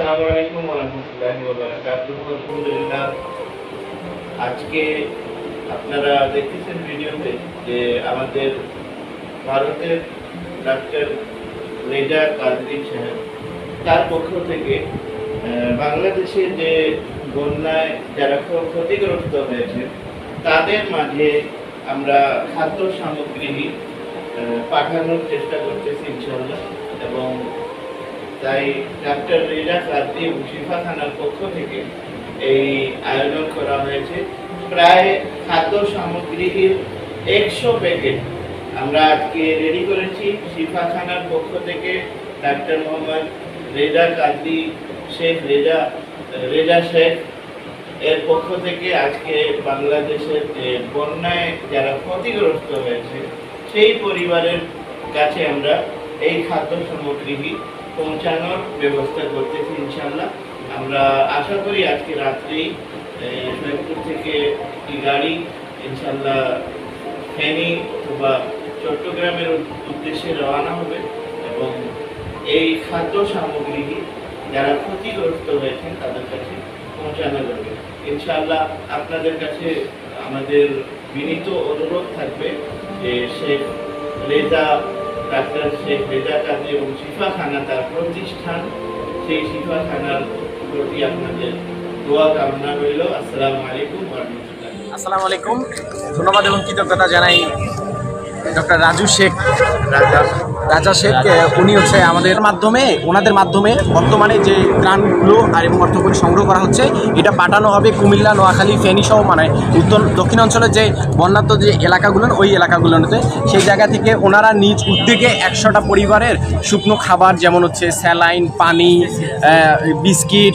আসসালামু আলাইকুম ওয়া রাহমাতুল্লাহি ওয়া বারাকাতুহু। আলহামদুলিল্লাহ, আজকে আপনারা দেখতেছেন ভিডিওতে যে আমাদের ভারতের ডাক্তার রেজা কাদরি সাহেব তার পক্ষ থেকে বাংলাদেশে যে বন্যায় যারা ক্ষতিগ্রস্ত হয়েছে তাদের মাঝে আমরা খাদ্য সামগ্রী পাঠানোর চেষ্টা করতেছি ইনশাআল্লাহ। এবং তাই ডাক্তার রেজা কাদরি এবং শিফা থানার পক্ষ থেকে এই আয়োজন করা হয়েছে। প্রায় খাদ্য সামগ্রীর 100 প্যাকেট আমরা আজকে রেডি করেছি। শিফা থানার পক্ষ থেকে ডাক্তার মোহাম্মদ রেজা কাদরি শেখ রেজা শেখ এর পক্ষ থেকে আজকে বাংলাদেশের যে বন্যায় যারা ক্ষতিগ্রস্ত হয়েছে সেই পরিবারের কাছে আমরা এই খাদ্য সামগ্রী পৌঁছানোর ব্যবস্থা করতেছি ইনশাআল্লাহ। আমরা আশা করি আজকে রাত্রেই সৈয়দপুর থেকে একটি গাড়ি ইনশাআল্লাহ ফেনী অথবা চট্টগ্রামের উদ্দেশ্যে রওনা হবে এবং এই খাদ্য সামগ্রী যারা ক্ষতিগ্রস্ত হয়েছেন তাদের কাছে পৌঁছানো যাবে ইনশাআল্লাহ। আপনাদের কাছে আমাদের বিনীত অনুরোধ থাকবে যে ডাক্তার শেখ রেজা কাদরি এবং শিফা খানা তার প্রতিষ্ঠান, সেই শিফা খানার প্রতি আপনাদের দোয়া কামনা রইল। আসসালামু আলাইকুম ওয়া রাহমাতুল্লাহ। আসসালামু আলাইকুম, ধন্যবাদ এবং কৃতজ্ঞতা জানাই ডক্টর রাজা শেখ। উনি হচ্ছে ওনাদের মাধ্যমে বর্তমানে যে ত্রাণগুলো আর এবং অর্থকরী সংগ্রহ করা হচ্ছে এটা পাঠানো হবে কুমিল্লা, নোয়াখালী, ফেনী সহ মানে দক্ষিণাঞ্চলের যে বন্যাত্ম যে এলাকাগুলো ওই এলাকাগুলোতে সেই জায়গা থেকে ওনারা নিজ উদ্যোগে 100টা পরিবারের শুকনো খাবার যেমন হচ্ছে স্যালাইন, পানি, বিস্কিট,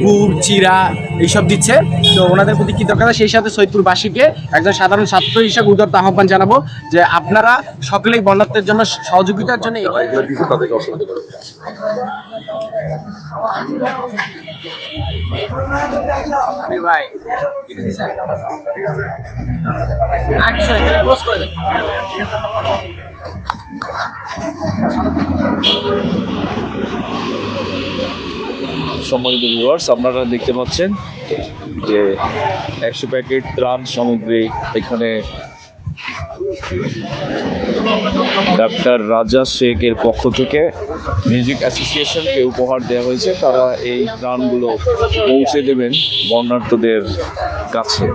গুড়, চিরা এইসব দিচ্ছে। তো ওনাদের প্রতি কৃতজ্ঞতা, সেই সাথে সৈয়দপুরবাসীকে একজন সাধারণ ছাত্র হিসেবে উদারতা আহ্বান জানাবো যে আপনারা সকলেই বন্যার্থের জন্য সহযোগিতার জন্য সম্মানিত ভিউয়ার্স, আপনারা দেখতে পাচ্ছেন যে 100 প্যাকেট ত্রাণ সামগ্রী এখানে ডাক্তার রাজা শেখের পক্ষ থেকে মিউজিক অ্যাসোসিয়েশনকে উপহার দেওয়া হয়েছে। তারা এই ত্রাণগুলো পৌঁছে দেবেন বন্যার্থদের কাছে।